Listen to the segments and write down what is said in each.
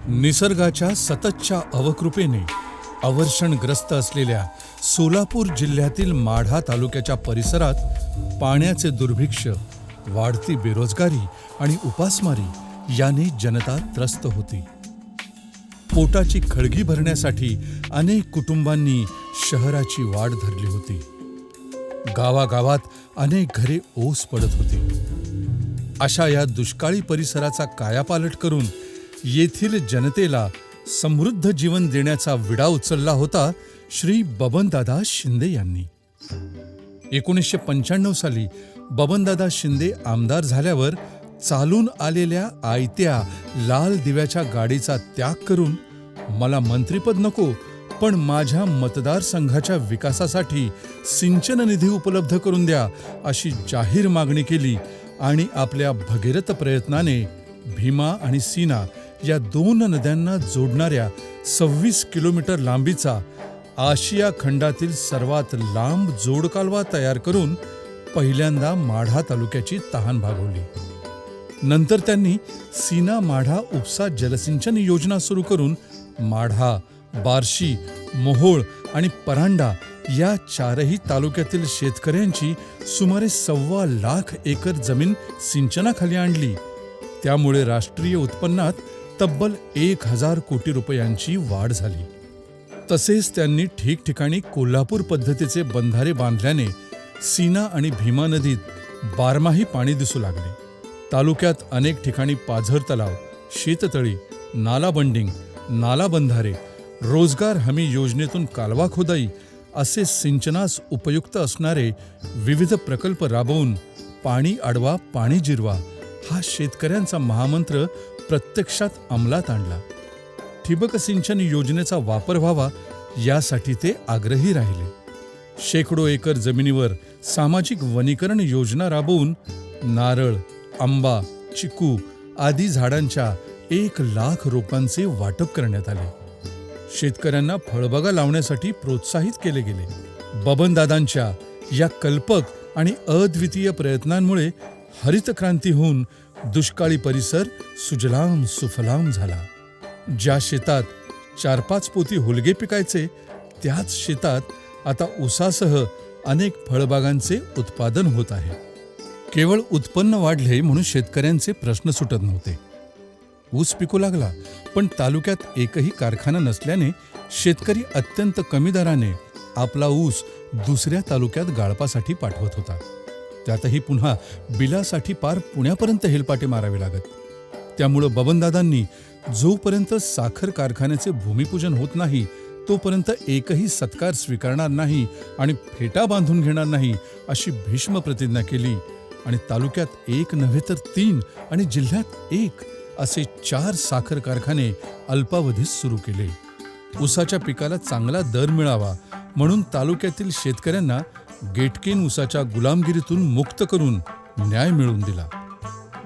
निसर्गाच्या सततच्या अवकृपेने अवर्षणग्रस्त असलेल्या सोलापूर जिल्ह्यातील माढा तालुक्याच्या परिसरात पाण्याचे दुर्भिक्ष्य, वाढती बेरोजगारी आणि उपासमारी याने जनता त्रस्त होती. पोटाची खळगी भरण्यासाठी अनेक कुटुंबांनी शहराची वाट धरली होती. गावागावात अनेक घरे ओस पडत होती. अशा या दुष्काळी परिसराचा कायापालट करून येथील जनतेला समृद्ध जीवन देण्याचा विडा उचलला होता श्री बबनदादा शिंदे यांनी. 1995 साली बबनदादा शिंदे आमदार झाल्यावर चालून आलेल्या आयत्या लाल दिव्याच्या गाडीचा त्याग करून मला मंत्रिपद नको, पण माझ्या मतदारसंघाच्या विकासासाठी सिंचन निधी उपलब्ध करून द्या अशी जाहीर मागणी केली आणि आपल्या भगीरथ प्रयत्नाने भीमा आणि सीना या 2 नद्यांना जोडणाऱ्या 26 किलोमीटर लांबीचा आशिया खंडातील सर्वात लांब जोडकालवा तयार करून पहिल्यांदा माढा तालुक्याची तहान भागवली. नंतर त्यांनी सीना माढा उपसा जलसिंचन योजना सुरू करून माढा, बार्शी, मोहोळ आणि परांडा या 4ही तालुक्यातील शेतकऱ्यांची सुमारे 1.25 लाख एकर जमीन सिंचनाखाली आणली. त्यामुळे राष्ट्रीय उत्पन्नात तब्बल 1000 कोटी रुपयांची वाढ झाली. तसेच त्यांनी ठिकठिकाणी कोल्हापूर पद्धतीचे बंधारे बांधल्याने सीना आणि भीमा नदीत बारमाही पाणी दिसू लागले. तालुक्यात अनेक ठिकाणी पाझर तलाव, शेततळी, नाला बंडिंग, नाला बंधारे, रोजगार हमी योजनेतून कालवा खोदाई असे सिंचनास उपयुक्त असणारे विविध प्रकल्प राबवून पाणी अडवा, पाणी जिरवा हा शेतकऱ्यांचा महामंत्र प्रत्यक्षात अंमलात आणला. ठिबक सिंचन योजनेचा वापर व्हावा यासाठी ते आग्रही राहिले. शेकडो एकर जमिनीवर सामाजिक वनीकरण योजना राबवून नारळ, आंबा, चिकू आदी झाडांच्या 1 लाख रोपांचे वाटप करण्यात आले. शेतकऱ्यांना फळबागा लावण्यासाठी प्रोत्साहित केले गेले. बबनदादांच्या या कल्पक आणि अद्वितीय प्रयत्नांमुळे हरित क्रांती होऊन दुष्काळी परिसर सुजलाम सुफलाम झाला. ज्या शेतात 4-5 पोती हुलगे पिकायचे त्याच शेतात आता ऊसासह अनेक फळबागांचे उत्पादन होत आहे. केवळ उत्पन्न वाढले म्हणून शेतकऱ्यांचे प्रश्न सुटत नव्हते. ऊस पिकू लागला, पण तालुक्यात एकही कारखाना नसल्याने शेतकरी अत्यंत कमी दराने आपला ऊस दुसऱ्या तालुक्यात गाळपासाठी पाठवत होता. त्यातही पुन्हा बिलासाठी पार पुण्यापर्यंत हेलपाटे मारावे लागत. त्यामुळं बबनदादांनी जोपर्यंत साखर कारखान्याचे भूमिपूजन होत नाही तोपर्यंत एकही सत्कार स्वीकारणार नाही आणि फेटा बांधून घेणार नाही अशी भीष्म प्रतिज्ञा केली आणि तालुक्यात 1 नव्हे तर 3 आणि जिल्ह्यात 1 असे 4 साखर कारखाने अल्पावधीत सुरू केले. ऊसाच्या पिकाला चांगला दर मिळावा म्हणून तालुक्यातील शेतकऱ्यांना गेटकेन ऊसाच्या गुलामगिरीतून मुक्त करून न्याय मिळवून दिला.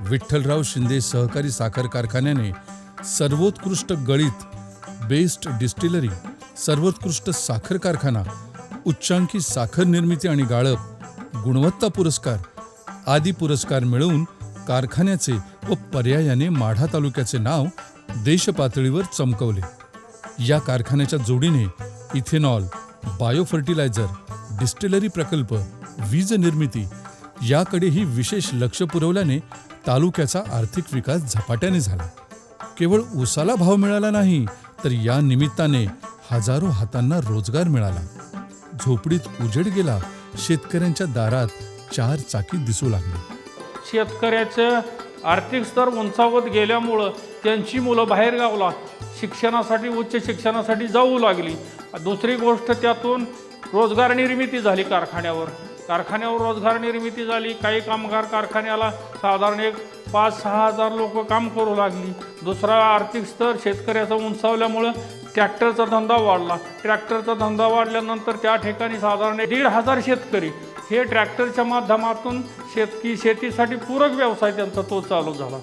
विठ्ठलराव शिंदे सहकारी साखर कारखान्याने सर्वोत्कृष्ट गळीत, बेस्ट डिस्टिलरी, सर्वोत्कृष्ट साखर कारखाना, उच्चांकी साखर निर्मिती आणि गाळप, गुणवत्ता पुरस्कार आदी पुरस्कार मिळवून कारखान्याचे व पर्यायाने माढा तालुक्याचे नाव देशपातळीवर चमकवले. या कारखान्याच्या जोडीने इथेनॉल, बायोफर्टिलायझर, डिस्टिलरी प्रकल्प, वीज निर्मिती याकडेही विशेष लक्ष पुरवल्याने तालुक्याचा आर्थिक विकास झपाट्याने झाला. केवळ ऊसाला भाव मिळाला नाही तर या निमित्ताने हजारो हातांना रोजगार मिळाला. झोपडीत उजेड गेला, शेतकऱ्यांच्या दारात 4 चाकी दिसू लागली. शेतकऱ्याचं आर्थिक स्तर उंचावत गेल्यामुळं त्यांची मुलं बाहेरगावला शिक्षणासाठी, उच्च शिक्षणासाठी जाऊ लागली. दुसरी गोष्ट, त्यातून रोजगार निर्मिती झाली. कारखान्यावर रोजगार निर्मिती झाली. काही कामगार कारखान्याला साधारण 5-6 हजार लोक काम करू लागली. दुसरा आर्थिक स्तर शेतकऱ्याचा उंचावल्यामुळं ट्रॅक्टरचा धंदा वाढला. ट्रॅक्टरचा धंदा वाढल्यानंतर त्या ठिकाणी साधारण 1,500 शेतकरी हे ट्रॅक्टरच्या माध्यमातून शेतीसाठी पूरक व्यवसाय त्यांचा तो चालू झाला.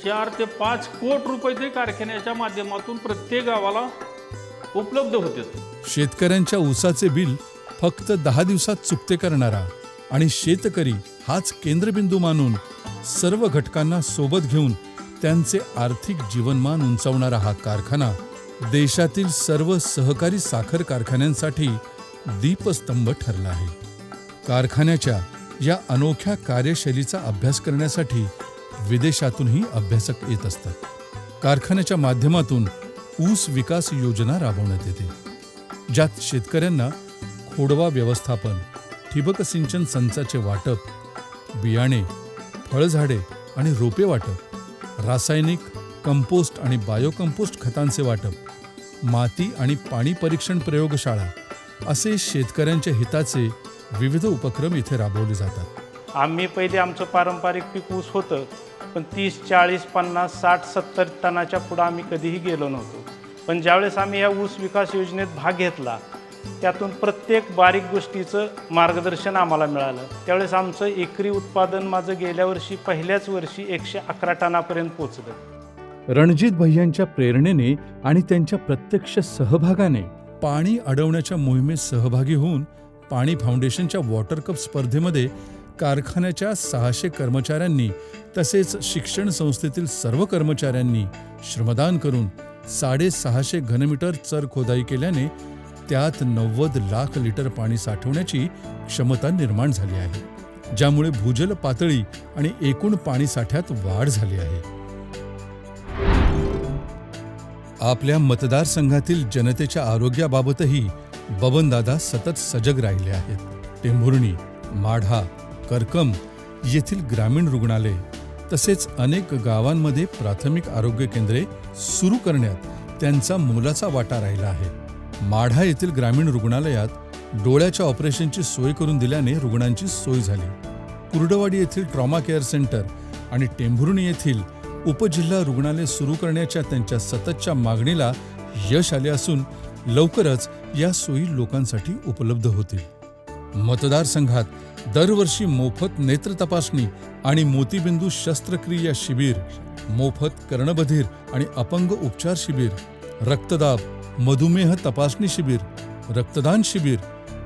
4 ते 5 कोटी रुपये ते कारखान्याच्या माध्यमातून प्रत्येक गावाला उपलब्ध होते. शेतकऱ्यांच्या ऊसाचे बिल फक्त 10 दिवसात चुकते करणारा आणि शेतकरी हाच केंद्रबिंदू मानून सर्व घटकांना सोबत घेऊन त्यांचे आर्थिक जीवनमान उंचावणारा हा कारखाना देशातील सर्व सहकारी साखर कारखान्यांसाठी दीपस्तंभ ठरला आहे. कारखान्याच्या या अनोख्या कार्यशैलीचा अभ्यास करण्यासाठी विदेशातूनही अभ्यासक येत असतात. कारखान्याच्या माध्यमातून ऊस विकास योजना राबवण्यात येते, ज्यात शेतकऱ्यांना खोडवा व्यवस्थापन, ठिबक सिंचन संचाचे वाटप, बियाणे, फळझाडे आणि रोपे वाटप, रासायनिक, कंपोस्ट आणि बायोकंपोस्ट खतांचे वाटप, माती आणि पाणी परीक्षण प्रयोगशाळा असे शेतकऱ्यांच्या हिताचे विविध उपक्रम इथे राबवले जातात. आम्ही पहिले आमचं पारंपरिक पीक ऊस होतं, पण 30, 40, 50, 60, 70 टनाच्या पुढं आम्ही कधीही गेलो नव्हतो. पण ज्यावेळेस आम्ही या ऊस विकास योजनेत भाग घेतला, त्यातून प्रत्येक बारीक गोष्टीचं मार्गदर्शन आम्हाला मिळालं. त्यावेळेस आमचं एकरी उत्पादन माझं गेल्या वर्षी पहिल्याच वर्षी 111 टनापर्यंत पोचलं. रणजित भैयांच्या प्रेरणेने आणि त्यांच्या प्रत्यक्ष सहभागाने पाणी अडवण्याच्या मोहिमेत सहभागी होऊन पाणी फाउंडेशनच्या वॉटर कप स्पर्धेमध्ये कारखान्याच्या 600 कर्मचाऱ्यांनी तसेच शिक्षण संस्थेतील सर्व कर्मचाऱ्यांनी श्रमदान करून 650 घनमीटर चर खोदाई केल्याने त्यात 90 लाख लिटर पाणी साठवण्याची क्षमता निर्माण झाली आहे, ज्यामुळे भूजल पातळी आणि एकूण पाणी साठ्यात वाढ झाली आहे. आपल्या मतदारसंघातील जनतेच्या आरोग्याबाबतही बबनदादा सतत सजग राहिले आहेत. टेंभुर्णी, माढा, करकम येथील ग्रामीण रुग्णालय तसेच अनेक गावांमध्ये प्राथमिक आरोग्य केंद्रे सुरू करण्यात त्यांचा मोलाचा वाटा राहिला आहे. माढा येथील ग्रामीण रुग्णालयात डोळ्याच्या ऑपरेशनची सोय करून दिल्याने रुग्णांची सोय झाली. कुर्डवाडी येथील ट्रॉमा केअर सेंटर आणि टेंभुर्णी येथील उपजिल्हा रुग्णालय सुरू करण्याच्या त्यांच्या सततच्या मागणीला यश आले असून लवकरच या सोयी लोकांसाठी उपलब्ध होतील. मतदारसंघात दरवर्षी मोफत नेत्र तपासणी आणि मोतीबिंदू शस्त्रक्रिया शिबिर, मोफत कर्णबधिर आणि अपंग उपचार शिबिर, रक्तदाब, मधुमेह तपासणी शिबिर, रक्तदान शिबिर,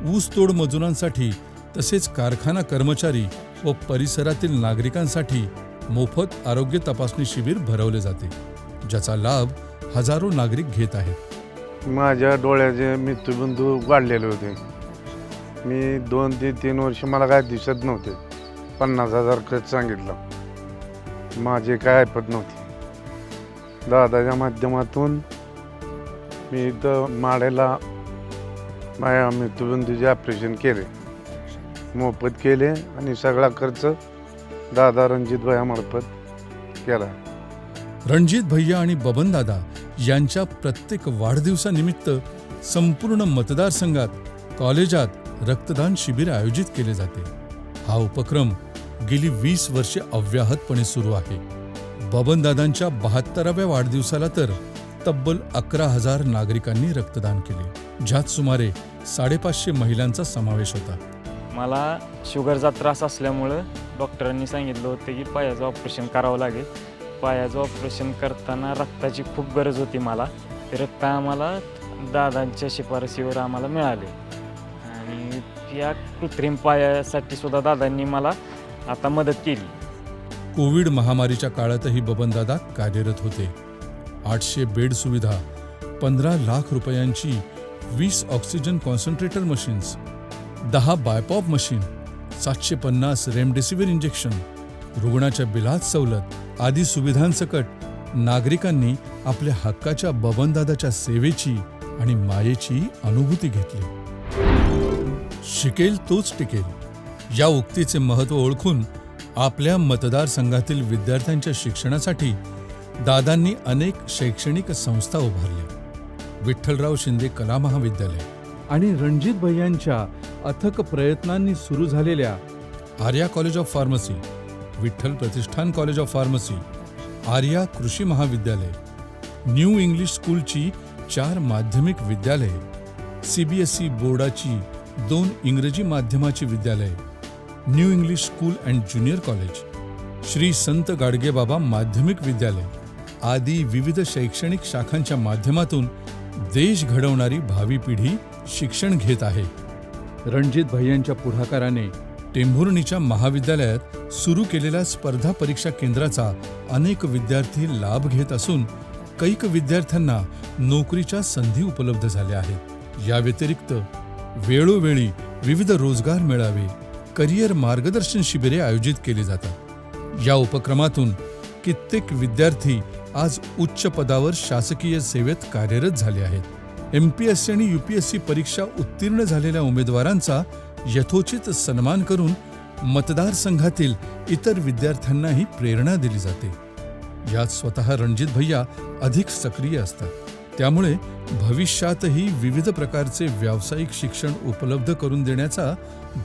ऊसतोड मजुरांसाठी तसेच कारखाना कर्मचारी व परिसरातील नागरिकांसाठी मोफत आरोग्य तपासणी शिबिर भरवले जाते, ज्याचा लाभ हजारो नागरिक घेत आहेत. माझ्या डोळ्याचे मृत्यूबिंदू वाढलेले होते. मी 2 ते 3 वर्ष मला काय दिसत नव्हते. 50,000 खर्च सांगितलं. माझे काय ऐपत नव्हती. दादाच्या माध्यमातून मी इथं माड्याला माझ्या मृत्यूबिंदूचे ऑपरेशन केले, मोफत केले आणि सगळा खर्च दादा रणजित भैयामार्फत केला. रणजित भैया आणि बबनदादा यांच्या प्रत्येक वाढदिवसानिमित्त संपूर्ण मतदारसंघात, कॉलेजात रक्तदान शिबिर आयोजित केले जाते. हा उपक्रम गेली 20 वर्षे अव्याहतपणे सुरू आहे. बबनदादांच्या 72व्या वाढदिवसाला तर तब्बल 11,000 नागरिकांनी रक्तदान केले, ज्यात सुमारे 550 महिलांचा समावेश होता. मला शुगरचा त्रास असल्यामुळं डॉक्टरांनी सांगितलं होतं की पायाचं ऑपरेशन करावं लागेल. पायाचं ऑपरेशन करताना रक्ताची खूप गरज होती मला. ते रक्त आम्हाला दादांच्या शिफारसीवर आम्हाला मिळाले आणि या कृत्रिम पायासाठी सुद्धा दादांनी मला आता मदत केली. कोविड महामारीच्या काळातही बबनदादा कार्यरत होते. 800 बेड सुविधा, 15 लाख रुपयांची 20 oxygen concentrator machines, 10 BiPAP machine, 750 remdesivir injection, रुग्णाच्या बिलात सवलत आदी सुविधांसकट नागरिकांनी आपल्या हक्काच्या बबनदादाच्या सेवेची आणि मायेची अनुभूती घेतली. शिकेल तोच टिकेल या उक्तीचे महत्त्व ओळखून आपल्या मतदारसंघातील विद्यार्थ्यांच्या शिक्षणासाठी दादांनी अनेक शैक्षणिक संस्था उभारल्या. विठ्ठलराव शिंदे कला महाविद्यालय आणि रणजित भैयांच्या अथक प्रयत्नांनी सुरू झालेल्या Arya college of pharmacy, Vitthal Pratishthan college of pharmacy, Arya कृषी महाविद्यालय, न्यू इंग्लिश स्कूलची 4 माध्यमिक विद्यालये, CBSE बोर्डाची 2 इंग्रजी माध्यमाची विद्यालये, new English school and junior college, Shri संत गाडगेबाबा माध्यमिक विद्यालय आदी विविध शैक्षणिक शाखांच्या माध्यमातून देश घडवणारी भावी पिढी शिक्षण घेत आहे. रणजित भैयांच्या पुढाकाराने टेंभुर्णीच्या महाविद्यालयात सुरू केलेल्या स्पर्धा परीक्षा केंद्राचा अनेक विद्यार्थी लाभ घेत असून कैक विद्यार्थ्यांना नोकरीच्या संधी उपलब्ध झाल्या आहेत. या व्यतिरिक्त वेळोवेळी विविध रोजगार मेळावे, करिअर मार्गदर्शन शिबिरे आयोजित केली जातात. या उपक्रमातून कित्येक विद्यार्थी आज उच्च पदावर शासकीय सेवेत कार्यरत झाले आहेत. MPSC आणि UPSC परीक्षा उत्तीर्ण झालेल्या उमेदवारांचा यथोचित सन्मान करून मतदारसंघातील इतर विद्यार्थ्यांनाही प्रेरणा दिली जाते. यात स्वतः रणजित भैया अधिक सक्रिय असतात. त्यामुळे भविष्यातही विविध प्रकारचे व्यावसायिक शिक्षण उपलब्ध करून देण्याचा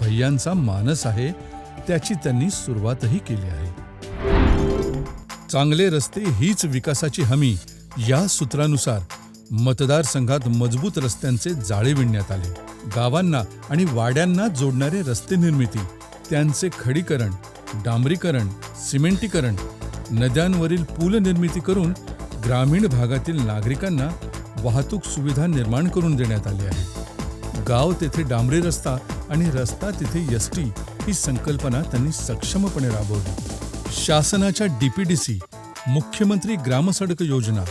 भैयांचा मानस आहे. त्याची त्यांनी सुरुवातही केली आहे. चांगले रस्ते हीच विकासाची हमी या सूत्रानुसार मतदारसंघात मजबूत रस्त्यांचे जाळे विणण्यात आले. गावांना आणि वाड्यांना जोडणारे रस्ते निर्मिती, त्यांचे खडीकरण, डांबरीकरण, सिमेंटीकरण, नद्यांवरील पूल निर्मिती करून ग्रामीण भागातील नागरिकांना वाहतूक सुविधा निर्माण करून देण्यात आली आहे. गाव तेथे डांबरी रस्ता आणि रस्ता तिथे एसटी ही संकल्पना त्यांनी सक्षमपणे राबवली. शासनाच्या DPDC, मुख्यमंत्री ग्रामसडक योजना,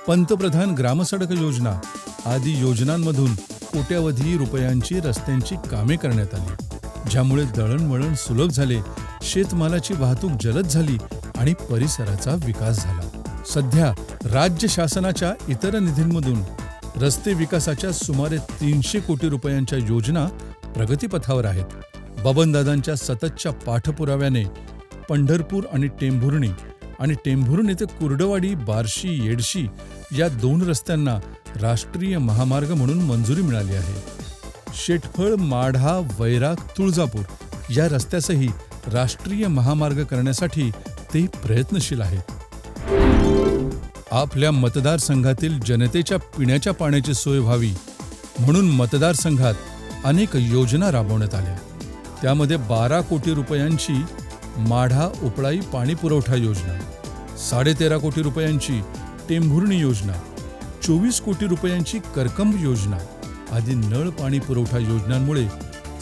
पंतप्रधान ग्रामसडक योजना आदी योजनांमधून कोट्यावधी रुपयांची रस्त्यांची कामे करण्यात आली, ज्यामुळे दळणवळण सुलभ झाले, शेतमालाची वाहतूक जलद झाली आणि परिसराचा विकास झाला. सध्या राज्य शासनाच्या इतर निधींमधून रस्ते विकासाच्या सुमारे 300 कोटी रुपयांच्या योजना प्रगतीपथावर आहेत. बबनदादांच्या सततच्या पाठपुराव्याने पंढरपूर आणि टेंभुर्णी ते कुर्डवाडी, बार्शी, येडशी या 2 रस्त्यांना राष्ट्रीय महामार्ग म्हणून मंजुरी मिळाली आहे. शेटफळ, माढा, वैराग, तुळजापूर या रस्त्यासही राष्ट्रीय महामार्ग करण्यासाठी ते प्रयत्नशील आहेत. आपल्या मतदारसंघातील जनतेच्या पिण्याच्या पाण्याची सोय व्हावी म्हणून मतदारसंघात अनेक योजना राबवण्यात आल्या. त्यामध्ये 12 कोटी रुपयांची माढा उपळाई पाणी पुरवठा योजना, 13.5 कोटी रुपयांची टेंभुर्णी योजना, 24 कोटी रुपयांची करकंब योजना आदी नळ पाणी पुरवठा योजनांमुळे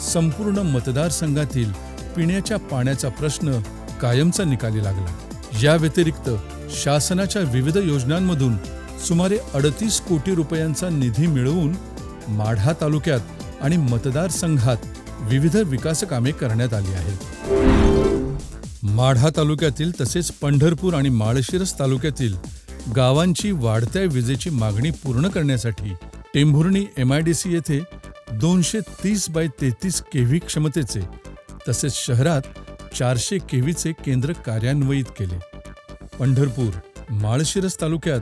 संपूर्ण मतदारसंघातील पिण्याच्या पाण्याचा प्रश्न कायमचा निकाली लागला. या व्यतिरिक्त शासनाच्या विविध योजनांमधून सुमारे 38 कोटी रुपयांचा निधी मिळवून माढा तालुक्यात आणि मतदारसंघात विविध विकासकामे करण्यात आली आहेत. माढा तालुक्यातील तसेच पंढरपूर आणि माळशिरस तालुक्यातील गावांची वाढत्या विजेची मागणी पूर्ण करण्यासाठी टेंभुर्णी MIDC येथे 230x33 kV क्षमतेचे तसेच शहरात 400 kVचे केंद्र कार्यान्वित केले. पंढरपूर, माळशिरस तालुक्यात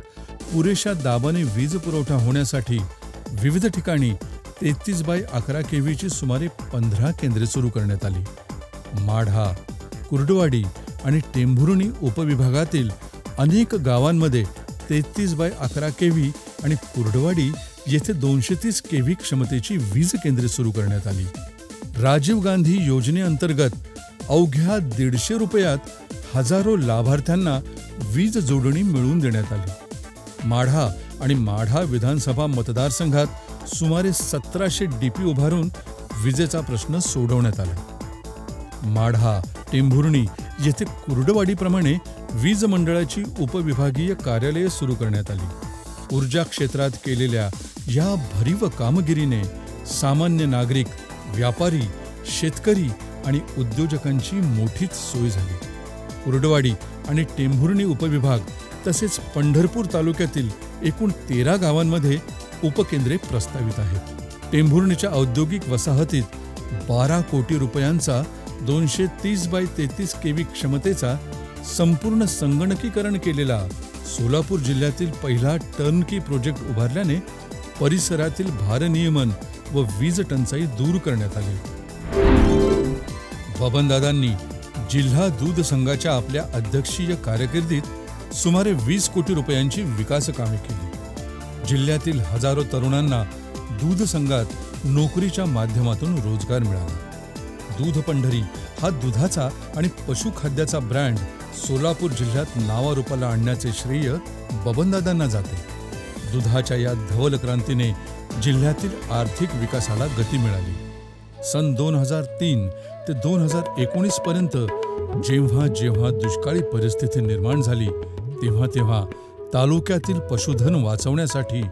पुरेशा दाबाने वीज पुरवठा होण्यासाठी विविध ठिकाणी 33x11 kVची सुमारे 15 केंद्रे सुरू करण्यात आली. माढा, कुर्डवाडी आणि टेंभुर्णी उपविभागातील अनेक गावांमध्ये 33x11 kV आणि कुर्डवाडी येथे 230 kV क्षमतेची वीज केंद्रे सुरू करण्यात आली. राजीव गांधी योजनेअंतर्गत अवघ्या 150 रुपयात हजारो लाभार्थ्यांना वीज जोडणी मिळवून देण्यात आली. माढा आणि माढा विधानसभा मतदारसंघात सुमारे 1700 DP उभारून विजेचा प्रश्न सोडवण्यात आला. माढा, टेंभुर्णी येथे कुर्डवाडीप्रमाणे वीज मंडळाची उपविभागीय कार्यालये सुरू करण्यात आली. ऊर्जा क्षेत्रात केलेल्या या भरीव कामगिरीने सामान्य नागरिक, व्यापारी, शेतकरी आणि उद्योजकांची मोठीच सोय झाली. कुर्डवाडी आणि टेंभुर्णी उपविभाग तसेच पंढरपूर तालुक्यातील एकूण 13 गावांमध्ये उपकेंद्रे प्रस्तावित आहेत. टेंभुर्णीच्या औद्योगिक वसाहतीत 12 कोटी रुपयांचा 230x33 kV क्षमतेचा संपूर्ण संगणकीकरण केलेला सोलापूर जिल्ह्यातील पहिला टर्नकी प्रोजेक्ट उभारल्याने परिसरातील भारनियमन व वीज टंचाई दूर करण्यात आली. बबनदादांनी जिल्हा दूध संघाच्या आपल्या अध्यक्षीय कारकिर्दीत सुमारे 20 कोटी रुपयांची विकास कामे केली. जिल्ह्यातील हजारो तरुणांना दूध संघात नोकरीच्या माध्यमातून रोजगार मिळाला. दूध पंढरी हा दुधाचा आणि पशुखाद्याचा ब्रँड सोलापूर जिल्ह्यात नावारूपाला आणण्याचे श्रेय बबनदादांना जाते. दुधाच्या या धवल क्रांतीने जिल्ह्यातील आर्थिक विकासाला गती मिळाली. सन 2003 ते 2019 पर्यंत जेव्हा जेव्हा दुष्काळी परिस्थिती निर्माण झाली तेव्हा तेव्हा तालुक्यातील पशुधन वाचवण्यासाठी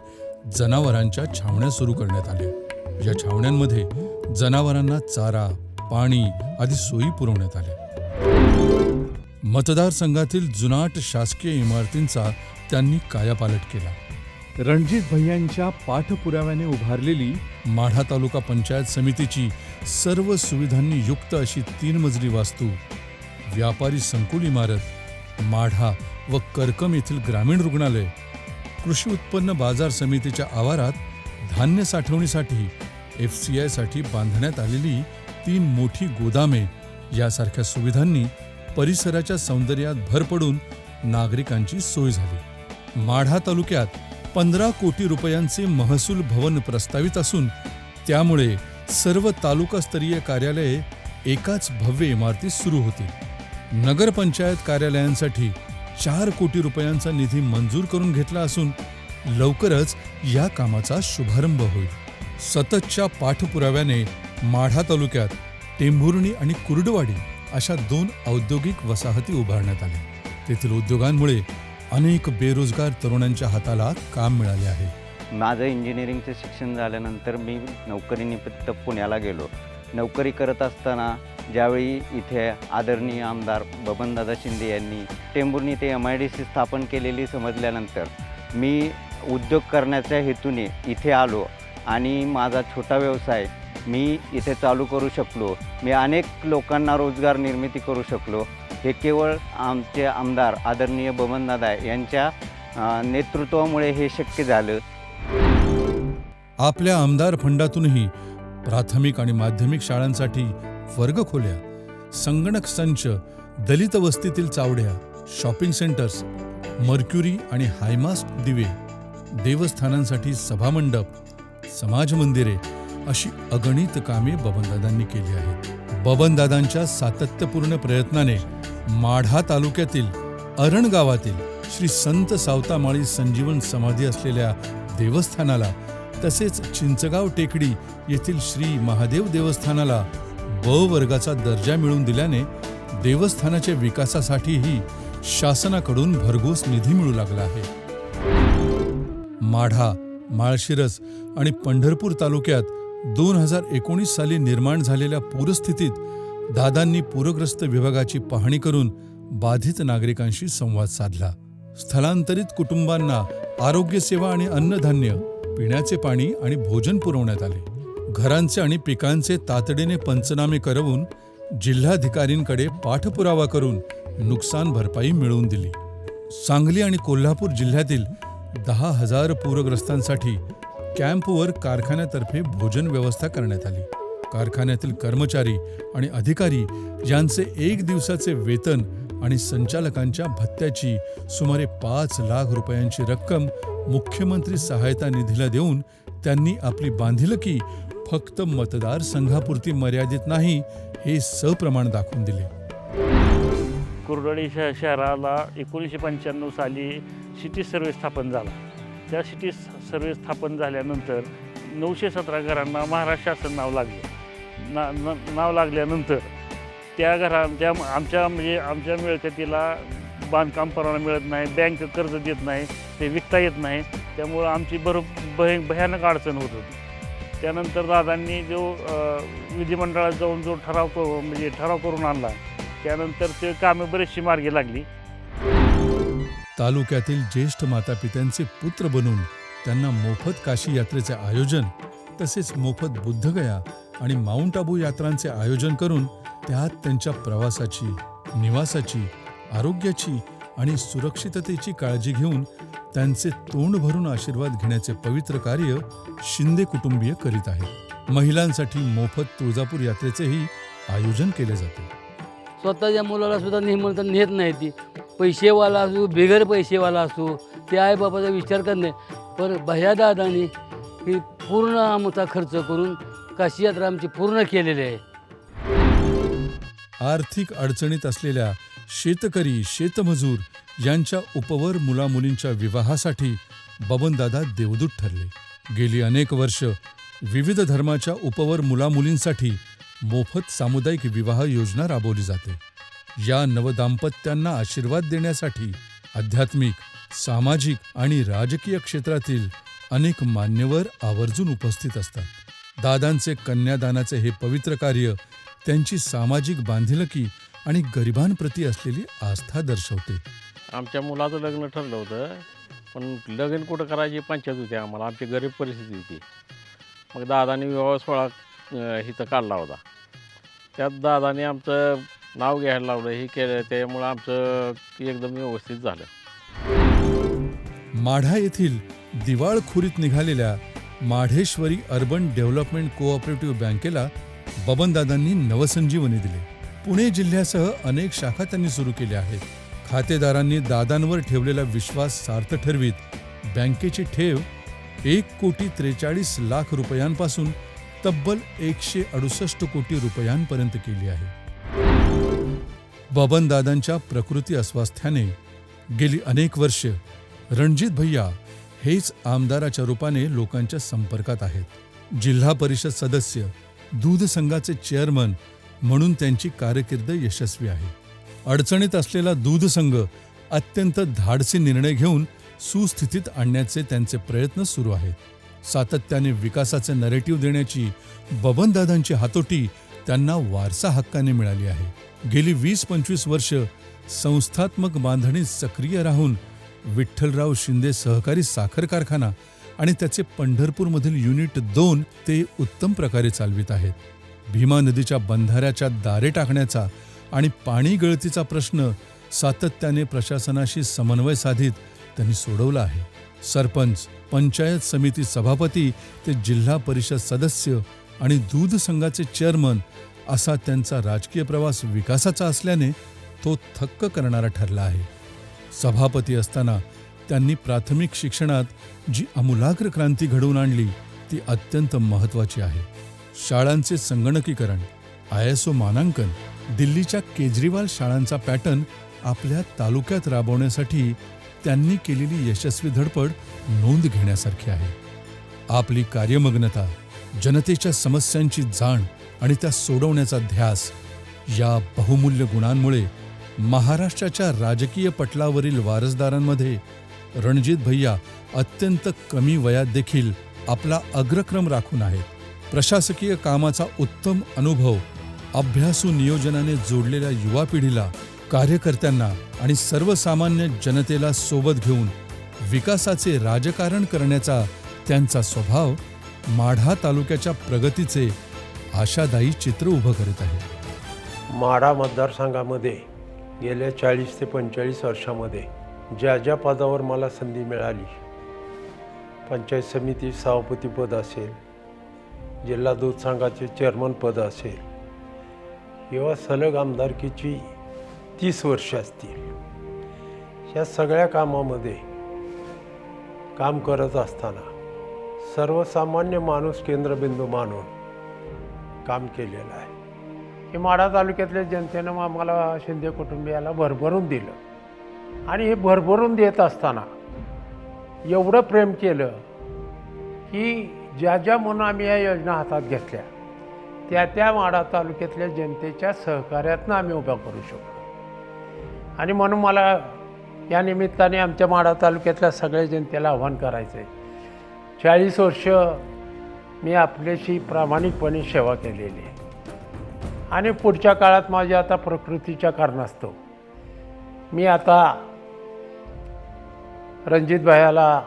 जनावरांच्या छावण्या सुरू करण्यात आल्या. या छावण्यांमध्ये जनावरांना चारा, पाणी आदी सोयी पुरवण्यात आल्या. मतदारसंघातील जुनाट शासकीय इमारतींचा त्यांनी कायापालट केला. रणजित भैयांच्या पाठपुराव्याने उभारलेली माढा तालुका पंचायत समितीची सर्व सुविधांनी युक्त अशी 3 मजली वास्तू, व्यापारी संकुल इमारत, माढा व करकम येथील ग्रामीण रुग्णालय, कृषी उत्पन्न बाजार समितीच्या आवारात धान्य साठवणीसाठी FCI साठी बांधण्यात आलेली 3 मोठी गोदामे यासारख्या सुविधांनी परिसराच्या सौंदर्यात भर पडून नागरिकांची सोय झाली. माढा तालुक्यात 15 कोटी रुपयांचे महसूल भवन प्रस्तावित असून त्यामुळे सर्व तालुकास्तरीय कार्यालये एकाच भव्य इमारतीत सुरू होतील. नगरपंचायत कार्यालयांसाठी 4 कोटी रुपयांचा निधी मंजूर करून घेतला असून लवकरच या कामाचा शुभारंभ होईल. सततच्या पाठपुराव्याने माढा तालुक्यात टेंभुर्णी आणि कुर्डवाडी अशा 2 औद्योगिक वसाहती उभारण्यात आल्या. तेथील उद्योगांमुळे अनेक बेरोजगार तरुणांच्या हाताला काम मिळाले आहे. माझं इंजिनिअरिंगचं शिक्षण झाल्यानंतर मी नोकरीनिमित्त पुण्याला गेलो. नोकरी करत असताना ज्यावेळी इथे आदरणीय आमदार बबनदादा शिंदे यांनी टेंभुर्णी ते MIDC स्थापन केलेली समजल्यानंतर मी उद्योग करण्याच्या हेतूने इथे आलो आणि माझा छोटा व्यवसाय मी इथे चालू करू शकलो. मी अनेक लोकांना रोजगार निर्मिती करू शकलो. हे केवळ आमचे आमदार आदरणीय बबनदादा यांच्या नेतृत्वामुळे हे शक्य झालं. आपल्या आमदार फंडातूनही प्राथमिक आणि माध्यमिक शाळांसाठी वर्गखोल्या, संगणक संच, दलित वस्तीतील चावड्या, शॉपिंग सेंटर्स, मर्क्युरी आणि हायमास्ट दिवे, देवस्थानांसाठी सभामंडप, समाज मंदिरे अशी अगणित कामे बबनदादांनी केली आहेत. बबनदादांच्या सातत्यपूर्ण प्रयत्नाने माढा तालुक्यातील अरण गावातील श्री संत सावतामाळी संजीवन समाधी असलेल्या देवस्थानाला तसेच चिंचगाव टेकडी येथील श्री महादेव देवस्थानाला ब वर्गाचा दर्जा मिळवून दिल्याने देवस्थानाच्या विकासासाठीही शासनाकडून भरघोस निधी मिळू लागला आहे. माढा, माळशिरस आणि पंढरपूर तालुक्यात 2019 साली निर्माण झालेल्या पूरस्थितीत दादांनी पूरग्रस्त विभागाची पाहणी करून बाधित नागरिकांशी संवाद साधला. स्थलांतरित कुटुंबांना आरोग्य सेवा आणि अन्नधान्य, पिण्याचे पाणी आणि भोजन पुरवण्यात आले. घरांचे आणि पिकांचे तातडीने पंचनामे करवून जिल्हाधिकारींकडे पाठपुरावा करून नुकसान भरपाई मिळवून दिली. सांगली आणि कोल्हापूर जिल्ह्यातील 10,000 पूरग्रस्तांसाठी कॅम्पवर कारखान्यातर्फे भोजन व्यवस्था करण्यात आली. कारखान्यातील कर्मचारी आणि अधिकारी यांचे 1 दिवसाचे वेतन आणि संचालकांच्या भत्त्याची सुमारे 5 लाख रुपयांची रक्कम मुख्यमंत्री सहायता निधीला देऊन त्यांनी आपली बांधिलकी फक्त मतदारसंघापुरती मर्यादित नाही हे सप्रमाण दाखवून दिले. कुर्डवाडी शहराला 1995 साली सिटी सर्वे स्थापन झाला. त्या सिटी सर्वे स्थापन झाल्यानंतर 917 घरांना महाराष्ट्र शासन नाव लागले. नाव लागल्यानंतर त्या आमच्या मिळकतीला बांधकाम परवाना मिळत नाही, बँक कर्ज देत नाही, ते विकता येत नाही. त्यामुळं आमची भयानक अडचण होत होती. त्यानंतर दादांनी जो विधिमंडळात जाऊन जो ठराव करून आणला, त्यानंतर ते कामे बरीचशी मार्गी लागली. तालुक्यातील ज्येष्ठ मातापित्यांचे पुत्र बनून त्यांना मोफत काशी यात्रेचे आयोजन तसेच मोफत बुद्धगया आणि माउंट आबू यात्रांचे आयोजन करून त्यात त्यांच्या प्रवासाची, निवासाची, आरोग्याची आणि सुरक्षिततेची काळजी घेऊन त्यांचे तोंड भरून आशीर्वाद घेण्याचे पवित्र कार्य शिंदे कुटुंबीय करीत आहेत. महिलांसाठी मोफत तुळजापूर यात्रेचेही आयोजन केले जाते. स्वतःच्या मुलाला सुद्धा निमंत्रण नेत नाही. ती पैसेवाला असो, बिगर पैसेवाला असो, ते आईबापाचा विचार करणे. पण भैयादादांनी ही पूर्ण आमचा खर्च करून काशी यात्रा आमची पूर्ण केलेली आहे. आर्थिक अडचणीत असलेल्या शेतकरी, शेतमजूर यांच्या उपवर मुलामुलींच्या विवाहासाठी बबनदादा देवदूत ठरले. गेली अनेक वर्ष विविध धर्माच्या उपवर मुलामुलींसाठी मोफत सामुदायिक विवाह योजना राबवली जाते. या नवदाम्पत्यांना आशीर्वाद देण्यासाठी आध्यात्मिक, सामाजिक आणि राजकीय क्षेत्रातील अनेक मान्यवर आवर्जून उपस्थित असतात. दादांचे कन्यादानाचे हे पवित्र कार्य त्यांची सामाजिक बांधिलकी आणि गरिबांप्रती असलेली आस्था दर्शवते. आमच्या मुलाचं लग्न ठरलं होतं, पण लग्न कुठं करायची पंचायत होती आम्हाला. आमची गरीब परिस्थिती होती. मग दादाने विवाह सोहळा इथं काढला होता. त्यात दादाने आमचं नाव घ्यायला लावलं, हे केलं, त्यामुळं आमचं एकदम व्यवस्थित झालं. माढा येथील दिवाळखोरीत निघालेल्या माढेश्वरी अर्बन डेव्हलपमेंट कोऑपरेटिव्ह बँकेला बबनदादांनी नवसंजीवनी दिली. पुणे जिल्ह्यासह अनेक शाखा त्यांनी सुरू केल्या आहेत. खातेदारांनी दादांवर ठेवलेला विश्वास सार्थ ठरवीत बँकेची ठेव 1,43,00,000 रुपयांपासून तब्बल 168 कोटी रुपयांपर्यंत केली आहे. बबनदादांच्या प्रकृती अस्वास्थ्याने गेली अनेक वर्ष रणजित भैया हेच आमदाराच्या रूपाने लोकांच्या संपर्कात आहेत. जिल्हा परिषद सदस्य, दूध संघाचे चेअरमन म्हणून त्यांची कारकीर्द यशस्वी आहे. अडचणीत असलेला दूध संघ अत्यंत धाडसी निर्णय घेऊन सुस्थितीत आणण्याचे त्यांचे प्रयत्न सुरू आहेत. सातत्याने विकासाचे नरेटिव्ह देण्याची बबनदादांची हातोटी त्यांना वारसा हक्काने मिळाली आहे. गेली 20-25 वर्ष संस्थात्मक बांधणीत सक्रिय राहून विठ्ठलराव शिंदे सहकारी साखर कारखाना आणि त्याचे पंढरपूरमधील युनिट 2 ते उत्तम प्रकारे चालवित आहेत. भीमा नदीच्या बंधाऱ्याच्या दारे टाकण्याचा आणि पाणी गळतीचा प्रश्न सातत्याने प्रशासनाशी समन्वय साधित त्यांनी सोडवला आहे. सरपंच, पंचायत समिती सभापती ते जिल्हा परिषद सदस्य आणि दूध संघाचे चेअरमन असा त्यांचा राजकीय प्रवास विकासाचा असल्याने तो थक्क करणारा ठरला आहे. सभापती असताना त्यांनी प्राथमिक शिक्षणात जी आमूलाग्र क्रांती घडवून आणली ती अत्यंत महत्त्वाची आहे. शाळांचे संगणकीकरण, ISO मानांकन, दिल्लीच्या केजरीवाल शाळांचा पॅटर्न आपल्या तालुक्यात राबवण्यासाठी त्यांनी केलेली यशस्वी धडपड नोंद घेण्यासारखी आहे. आपली कार्यमग्नता, जनतेच्या समस्यांची जाण आणि त्या सोडवण्याचा ध्यास या बहुमूल्य गुणांमुळे महाराष्ट्राच्या राजकीय पटलावरील वारसदारांमध्ये रणजित भैया अत्यंत कमी वयात देखील आपला अग्रक्रम राखून आहेत. प्रशासकीय कामाचा उत्तम अनुभव, अभ्यासू नियोजनाने जोडलेल्या युवा पिढीला, कार्यकर्त्यांना आणि सर्वसामान्य जनतेला सोबत घेऊन विकासाचे राजकारण करण्याचा त्यांचा स्वभाव माढा तालुक्याच्या प्रगतीचे आशादायी चित्र उभं करत आहे. माढा मतदारसंघामध्ये गेल्या 40 ते 45 वर्षामध्ये ज्या ज्या पदावर मला संधी मिळाली, पंचायत समिती सभापतीपद असेल, जिल्हा दूध संघाचे चेअरमन पद असेल किंवा सलग आमदारकीची 30 वर्ष असतील, या सगळ्या कामामध्ये काम करत असताना सर्वसामान्य माणूस केंद्रबिंदू मानून काम केलेलं आहे. हे माढा तालुक्यातल्या जनतेनं आम्हाला शिंदे कुटुंबियाला भरभरून दिलं आणि हे भरभरून देत असताना एवढं प्रेम केलं की ज्या ज्या म्हणून आम्ही या योजना हातात घेतल्या त्या त्या माढा तालुक्यातल्या जनतेच्या सहकार्यातनं आम्ही उभा करू शकतो. आणि म्हणून मला या निमित्ताने आमच्या माढा तालुक्यातल्या सगळ्या जनतेला आव्हान करायचं आहे. 40 वर्ष मी आपल्याशी प्रामाणिकपणे सेवा केलेली आहे आणि पुढच्या काळात माझ्या आता प्रकृतीच्या कारणास्तव मी आता रणजित भायाला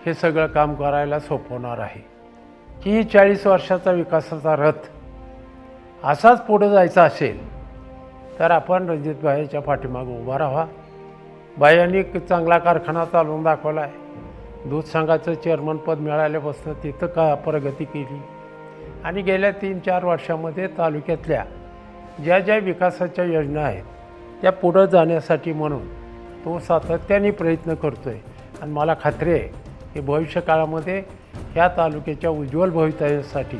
हे सगळं काम करायला सोपवणार आहे की 40 वर्षाचा विकासाचा रथ असाच पुढे जायचा असेल तर आपण रणजित भायाच्या पाठीमागे उभा राहा. भायांनी एक चांगला कारखाना चालवून दाखवला आहे. दूध संघाचं चेअरमनपद मिळाल्यापासून तिथं का प्रगती केली आणि गेल्या 3-4 वर्षामध्ये तालुक्यातल्या ज्या ज्या विकासाच्या योजना आहेत त्या पुढं जाण्यासाठी म्हणून तो सातत्याने प्रयत्न करतो आहे. आणि मला खात्री आहे की भविष्यकाळामध्ये ह्या तालुक्याच्या उज्ज्वल भवितव्यासाठी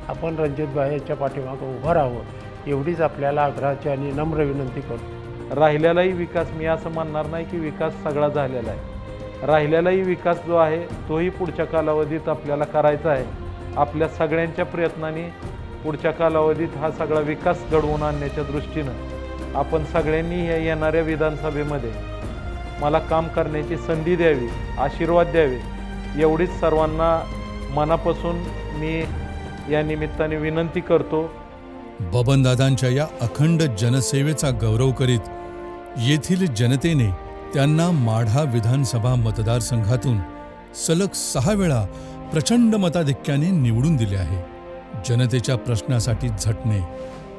आपण रणजित भाईच्या पाठीमागं उभं राहावं एवढीच आपल्याला आग्रहाची आणि नम्र विनंती करतो. राहिलेलाही विकास, मी असं म्हणणार नाही की विकास सगळा झालेला आहे. राहिलेलाही विकास जो आहे तोही पुढच्या कालावधीत आपल्याला करायचा आहे. आपल्या सगळ्यांच्या प्रयत्नांनी पुढच्या कालावधीत हा सगळा विकास घडवून आणण्याच्या दृष्टीनं आपण सगळ्यांनी या येणाऱ्या विधानसभेमध्ये मला काम करण्याची संधी द्यावी, आशीर्वाद द्यावे, एवढीच सर्वांना मनापासून मी या निमित्ताने विनंती करतो. बबनदादांच्या या अखंड जनसेवेचा गौरव करीत येथील जनतेने त्यांना माढा विधानसभा मतदारसंघातून सलग 6 वेळा प्रचंड मताधिक्याने निवडून दिले आहे. जनतेच्या प्रश्नासाठी झटणे,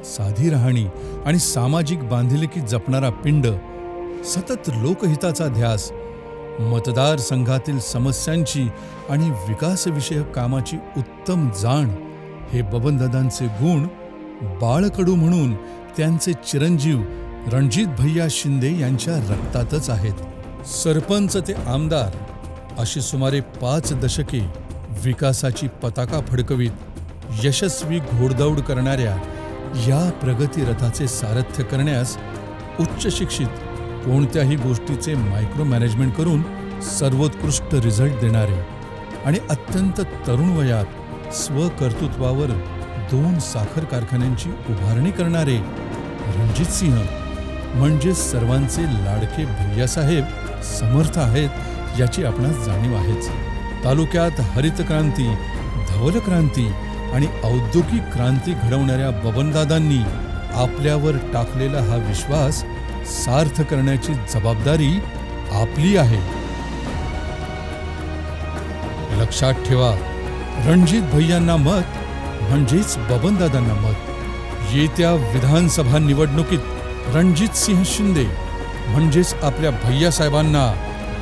साधी राहणी आणि सामाजिक बांधिलकी जपणारा पिंड, सतत लोकहिताचा ध्यास, मतदारसंघातील समस्यांची आणि विकासविषयक कामाची उत्तम जाण हे बबनदादांचे गुण बाळकडू म्हणून त्यांचे चिरंजीव रणजित भैया शिंदे यांच्या रक्तातच आहेत. सरपंच ते आमदार अशी सुमारे 5 दशके विकासाची पताका फडकवीत यशस्वी घोडदौड करणाऱ्या या प्रगती रथाचे सारथ्य करण्यास उच्च शिक्षित, कोणत्याही गोष्टीचे मायक्रो मॅनेजमेंट करून सर्वोत्कृष्ट रिझल्ट देणारे आणि अत्यंत तरुण वयात स्वकर्तृत्वावर 2 साखर कारखान्यांची उभारणी करणारे रणजित सिंह म्हणजे सर्वांचे लाडके भैयासाहेब समर्थ आहेत याची आपणास जाणीव आहेच. तालुक्यात हरित क्रांती, धवल क्रांती आणि औद्योगिक क्रांती घडवणाऱ्या बबनदादांनी आपल्यावर टाकलेला हा विश्वास सार्थ करण्याची जबाबदारी आपली आहे. लक्षात ठेवा, रणजित भैयांना मत म्हणजेच बबनदादांना मत. येत्या विधानसभा निवडणुकीत रणजित सिंह शिंदे म्हणजेच आपल्या भैयासाहेबांना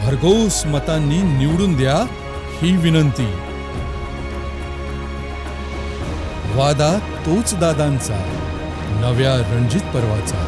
भरघोस मतांनी निवडून द्या ही विनंती. वादा तोच दादांचा, नव्या रणजित पर्वाचा.